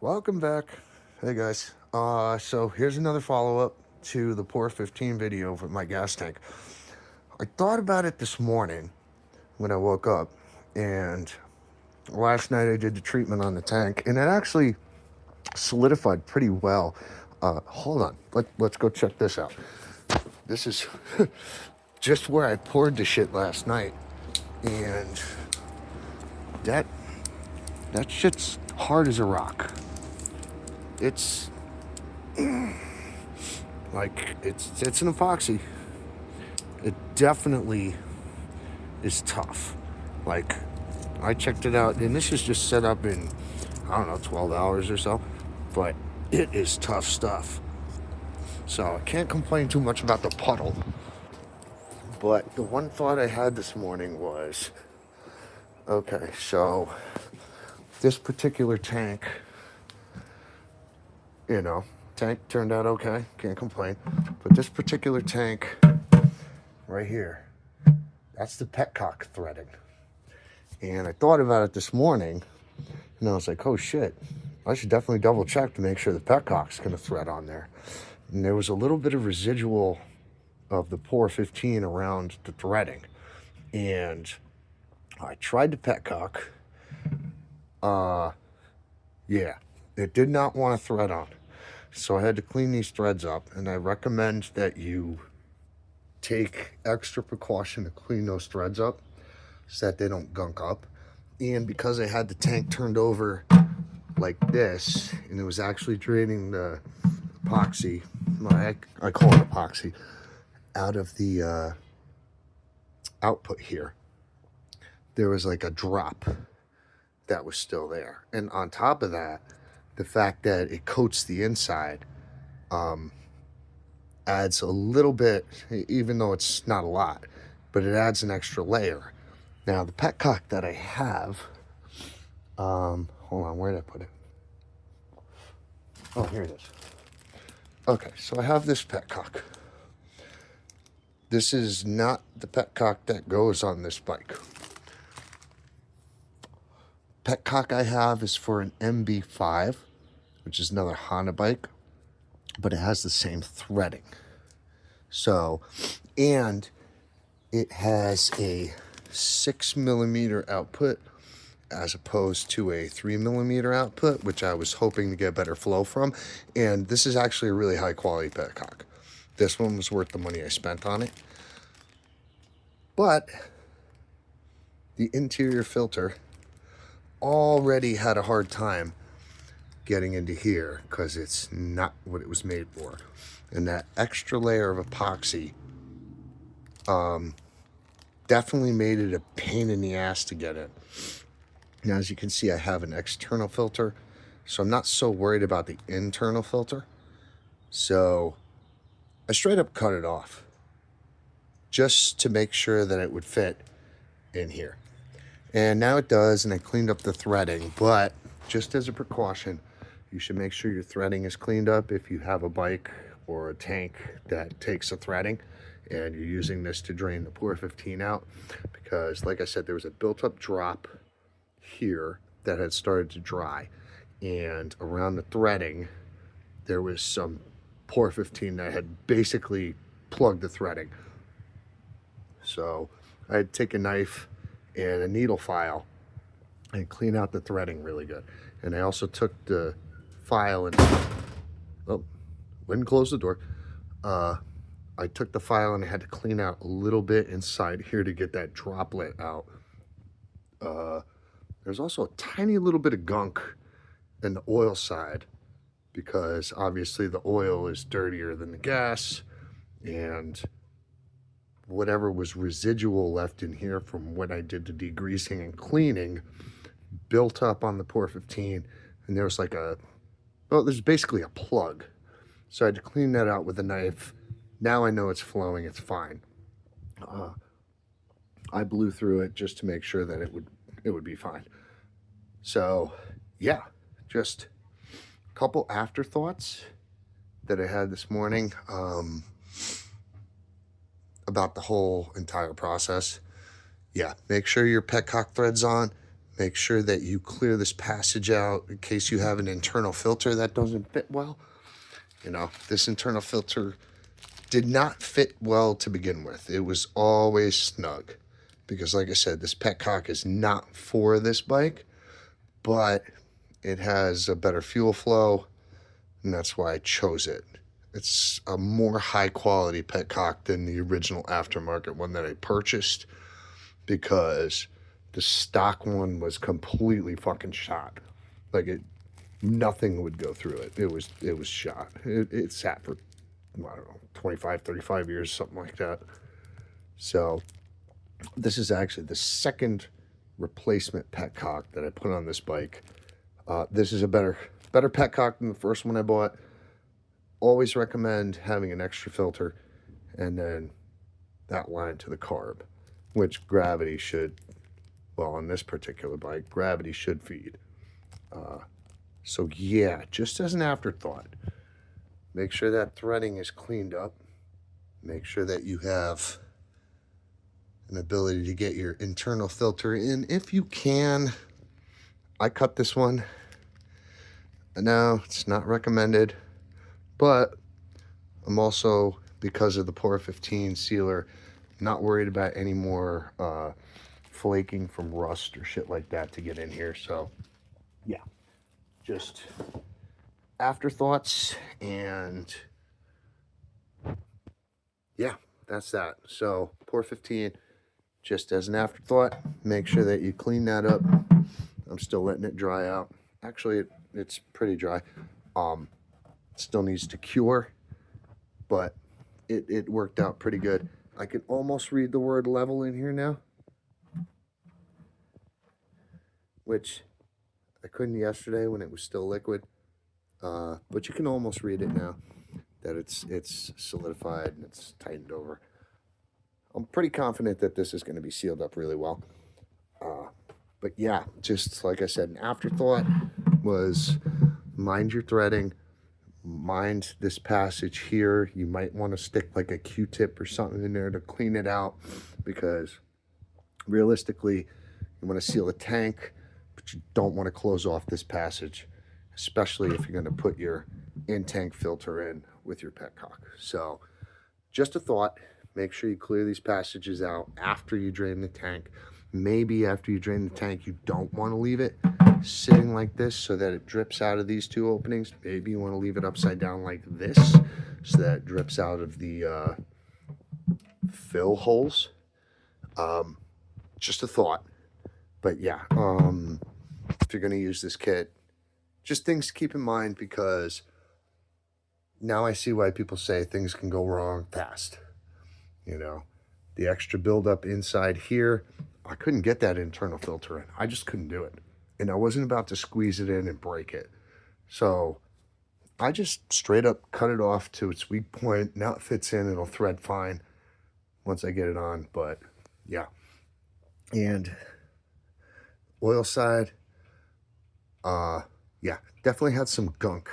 Welcome back. Hey guys. So here's another follow-up to the POR-15 video with my gas tank. I thought about it this morning when I woke up, and last night I did the treatment on the tank, and it actually solidified pretty well. Hold on. Let's go check this out. This is just where I poured the shit last night, and that shit's hard as a rock. It's like it's an epoxy. It definitely is tough. Like, I checked it out, and this is just set up in, I don't know, 12 hours or so, but it is tough stuff. So I can't complain too much about the puddle. But the one thought I had this morning was, okay, so this particular tank, tank turned out okay, can't complain. But this particular tank right here, that's the petcock threading. And I thought about it this morning, and I was like, oh shit, I should definitely double check to make sure the petcock's gonna thread on there. And there was a little bit of residual of the POR-15 around the threading. And I tried the petcock. Yeah, it did not want to thread on. So I had to clean these threads up, and I recommend that you take extra precaution to clean those threads up so that they don't gunk up. And because I had the tank turned over like this, and it was actually draining the epoxy, I call it epoxy, out of the output here, there was like a drop that was still there. And on top of that, the fact that it coats the inside adds a little bit, even though it's not a lot, but it adds an extra layer. Now, the petcock that I have, hold on, where did I put it? Oh, here it is. Okay, so I have this petcock. This is not the petcock that goes on this bike. Petcock I have is for an MB5, which is another Honda bike, but it has the same threading. So, and it has a 6mm output as opposed to a 3mm output, which I was hoping to get better flow from. And this is actually a really high quality petcock. This one was worth the money I spent on it. But the interior filter already had a hard time getting into here because it's not what it was made for. And that extra layer of epoxy definitely made it a pain in the ass to get in. Now, as you can see, I have an external filter, so I'm not so worried about the internal filter. So I straight up cut it off just to make sure that it would fit in here. And now it does, and I cleaned up the threading, but just as a precaution, you should make sure your threading is cleaned up if you have a bike or a tank that takes a threading and you're using this to drain the POR-15 out, because like I said, there was a built-up drop here that had started to dry, and around the threading there was some POR-15 that had basically plugged the threading. So I had to take a knife and a needle file and clean out the threading really good. And I also took the file and, oh, wouldn't close the door. I took the file and I had to clean out a little bit inside here to get that droplet out. There's also a tiny little bit of gunk in the oil side, because obviously the oil is dirtier than the gas, and whatever was residual left in here from when I did the degreasing and cleaning built up on the POR-15, and there was like there's basically a plug. So I had to clean that out with a knife. Now I know it's flowing, it's fine. I blew through it just to make sure that it would be fine. So yeah, just a couple afterthoughts that I had this morning about the whole entire process. Yeah, make sure your petcock thread's on. Make sure that you clear this passage out in case you have an internal filter that doesn't fit well. You know, this internal filter did not fit well to begin with. It was always snug because, like I said, this petcock is not for this bike, but it has a better fuel flow, and that's why I chose it. It's a more high quality petcock than the original aftermarket one that I purchased, because the stock one was completely fucking shot. Like, nothing would go through it. It was shot. It sat for, I don't know, 25, 35 years, something like that. So this is actually the second replacement petcock that I put on this bike. This is a better petcock than the first one I bought. Always recommend having an extra filter, and then that line to the carb, which gravity should, well, on this particular bike, gravity should feed. So yeah, just as an afterthought, make sure that threading is cleaned up. Make sure that you have an ability to get your internal filter in if you can. I cut this one. No, it's not recommended, but I'm also, because of the POR-15 sealer, not worried about any more flaking from rust or shit like that to get in here. So yeah, just afterthoughts, and yeah, that's that. So POR-15, just as an afterthought, make sure that you clean that up. I'm still letting it dry out. Actually, it's pretty dry. Still needs to cure, but it worked out pretty good. I can almost read the word level in here now, which I couldn't yesterday when it was still liquid. But you can almost read it now that it's solidified and it's tightened over. I'm pretty confident that this is going to be sealed up really well. But yeah, just like I said, an afterthought was mind your threading, mind this passage here. You might want to stick like a Q-tip or something in there to clean it out, because realistically, you want to seal the tank, but you don't want to close off this passage, especially if you're going to put your in-tank filter in with your petcock. So just a thought, make sure you clear these passages out after you drain the tank. Maybe after you drain the tank, you don't want to leave it sitting like this so that it drips out of these two openings. Maybe you want to leave it upside down like this so that it drips out of the fill holes. Just a thought. But yeah, if you're going to use this kit, just things to keep in mind, because now I see why people say things can go wrong fast. You know, the extra buildup inside here, I couldn't get that internal filter in. I just couldn't do it. And I wasn't about to squeeze it in and break it. So I just straight up cut it off to its weak point. Now it fits in, it'll thread fine once I get it on. But yeah. And oil side, yeah, definitely had some gunk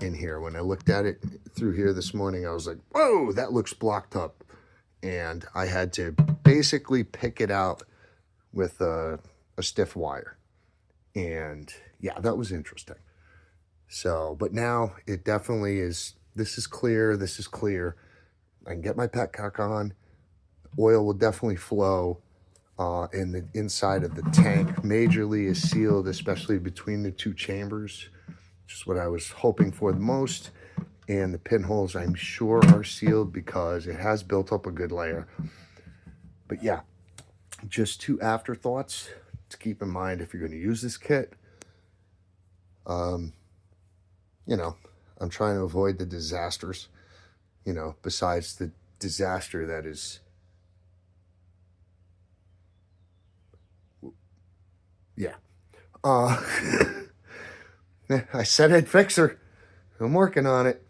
in here. When I looked at it through here this morning, I was like, whoa, that looks blocked up. And I had to basically pick it out with a stiff wire. And yeah, that was interesting. So, but now it definitely is, this is clear, this is clear. I can get my petcock on. Oil will definitely flow. And the inside of the tank majorly is sealed, especially between the two chambers, which is what I was hoping for the most. And the pinholes, I'm sure, are sealed because it has built up a good layer. But yeah, just two afterthoughts to keep in mind if you're going to use this kit. You know, I'm trying to avoid the disasters, you know, besides the disaster that is, yeah. I said I'd fix her. I'm working on it.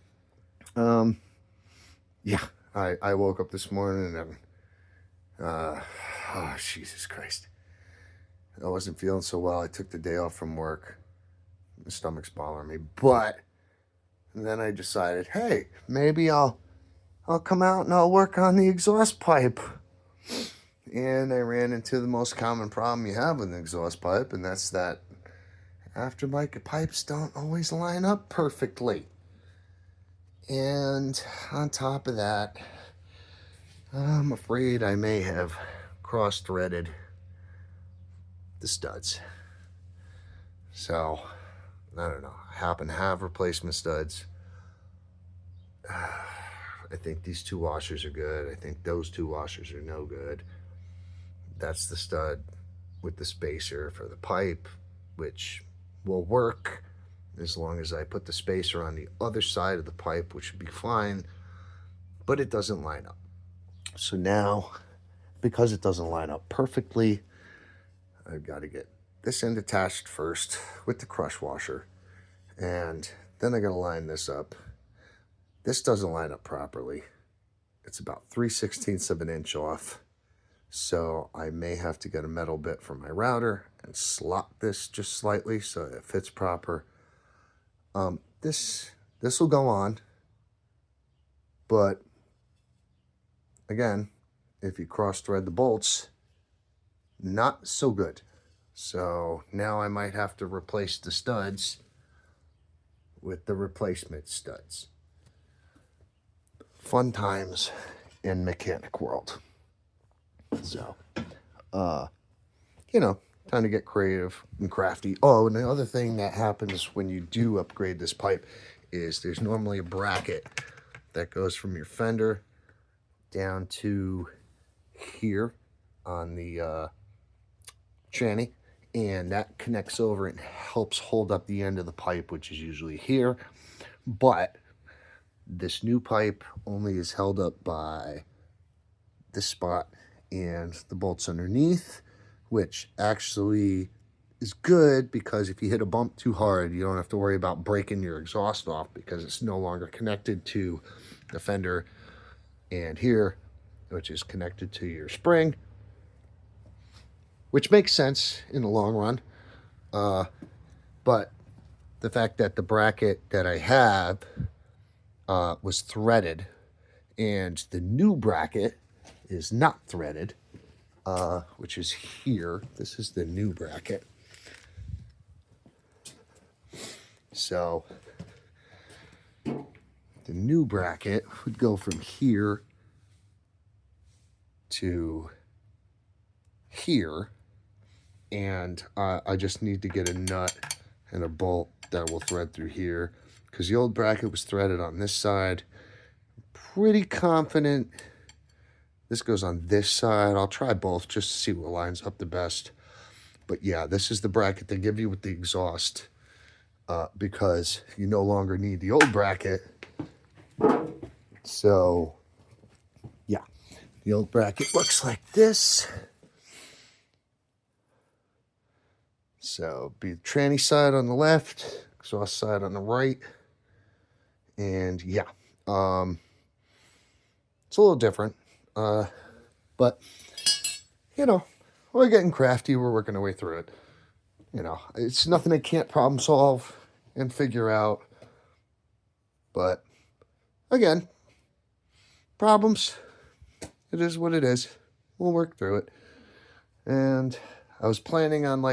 Yeah, I woke up this morning and oh, Jesus Christ. I wasn't feeling so well. I took the day off from work. My stomach's bothering me. But then I decided, hey, maybe I'll come out and I'll work on the exhaust pipe. and I ran into the most common problem you have with an exhaust pipe, and that's that aftermarket pipes don't always line up perfectly. And on top of that, I'm afraid I may have cross-threaded the studs. So, I don't know. I happen to have replacement studs. I think these two washers are good. I think those two washers are no good. That's the stud with the spacer for the pipe, which will work as long as I put the spacer on the other side of the pipe, which would be fine, but it doesn't line up. So now, because it doesn't line up perfectly, I've got to get this end attached first with the crush washer, and then I got to line this up. This doesn't line up properly. It's about 3/16 of an inch off. So I may have to get a metal bit from my router and slot this just slightly so it fits proper. This will go on, but again, if you cross thread the bolts, not so good. So now I might have to replace the studs with the replacement studs. Fun times in mechanic world. So, time to get creative and crafty. Oh, and the other thing that happens when you do upgrade this pipe is there's normally a bracket that goes from your fender down to here on the tranny, and that connects over and helps hold up the end of the pipe, which is usually here. But this new pipe only is held up by this spot and the bolts underneath, which actually is good because if you hit a bump too hard, you don't have to worry about breaking your exhaust off because it's no longer connected to the fender and here, which is connected to your spring, which makes sense in the long run. But the fact that the bracket that I have was threaded and the new bracket is not threaded, which is here. This is the new bracket. So the new bracket would go from here to here, and I just need to get a nut and a bolt that will thread through here because the old bracket was threaded on this side. Pretty confident this goes on this side. I'll try both just to see what lines up the best. But yeah, this is the bracket they give you with the exhaust because you no longer need the old bracket. So yeah, the old bracket looks like this. So be the tranny side on the left, exhaust side on the right. And yeah, it's a little different. But, we're getting crafty. We're working our way through it. It's nothing I can't problem solve and figure out. But, again, problems. It is what it is. We'll work through it. And I was planning on,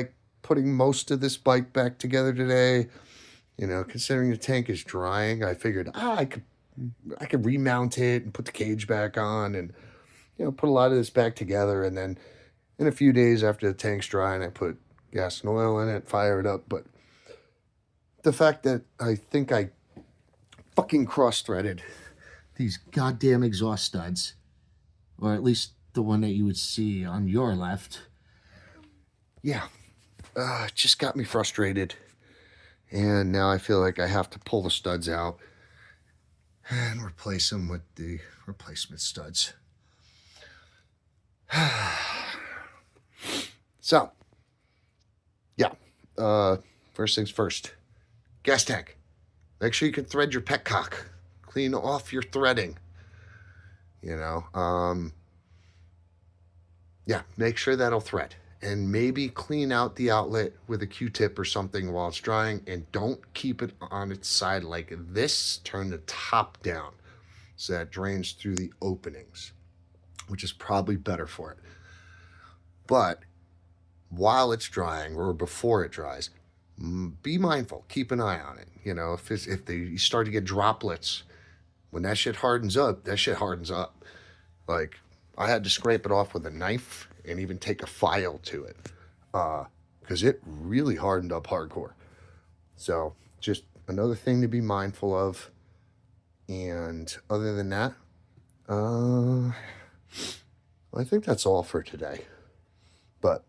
putting most of this bike back together today. Considering the tank is drying, I figured, I could remount it and put the cage back on and, put a lot of this back together. And then in a few days after the tank's drying, I put gas and oil in it, fire it up. But the fact that I think I fucking cross-threaded these goddamn exhaust studs, or at least the one that you would see on your left, yeah, just got me frustrated. And now I feel like I have to pull the studs out and replace them with the replacement studs. So, yeah, first things first, gas tank. Make sure you can thread your petcock. Clean off your threading. Make sure that'll thread. And maybe clean out the outlet with a Q-tip or something while it's drying, and don't keep it on its side like this. Turn the top down so that it drains through the openings, which is probably better for it. But while it's drying or before it dries, be mindful. Keep an eye on it. You know, you start to get droplets, when that shit hardens up, that shit hardens up. Like, I had to scrape it off with a knife and even take a file to it, because it really hardened up hardcore. So just another thing to be mindful of. And other than that, I think that's all for today. But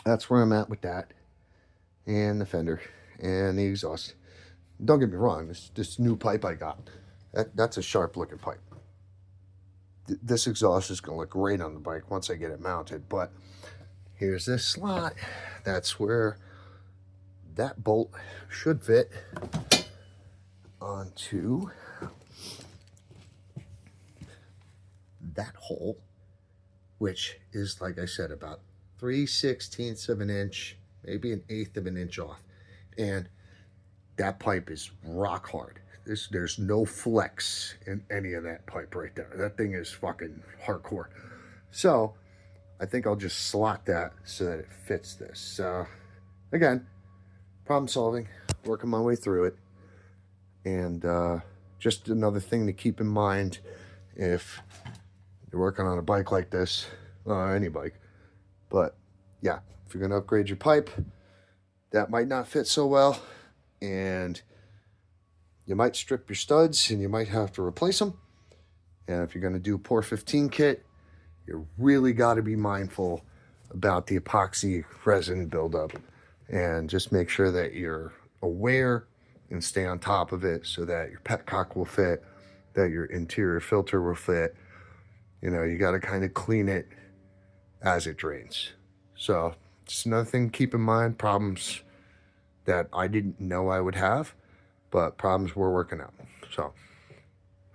that's where I'm at with that, and the fender, and the exhaust. Don't get me wrong, this new pipe I got, that's a sharp looking pipe. This exhaust is going to look great on the bike once I get it mounted. But here's this slot. That's where that bolt should fit onto that hole, which is, like I said, about 3/16 of an inch, maybe an eighth of an inch off. And that pipe is rock hard. There's no flex in any of that pipe right there. That thing is fucking hardcore. So I think I'll just slot that so that it fits this. So again, problem solving, working my way through it. And just another thing to keep in mind if you're working on a bike like this, any bike. But yeah, if you're going to upgrade your pipe, that might not fit so well. And you might strip your studs and you might have to replace them. And if you're going to do a POR-15 kit, you really got to be mindful about the epoxy resin buildup. And just make sure that you're aware and stay on top of it so that your petcock will fit, that your interior filter will fit. You know, you got to kind of clean it as it drains. So just another thing to keep in mind, problems that I didn't know I would have, but problems we're working out. So,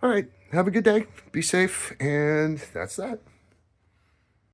all right, have a good day, be safe, and that's that.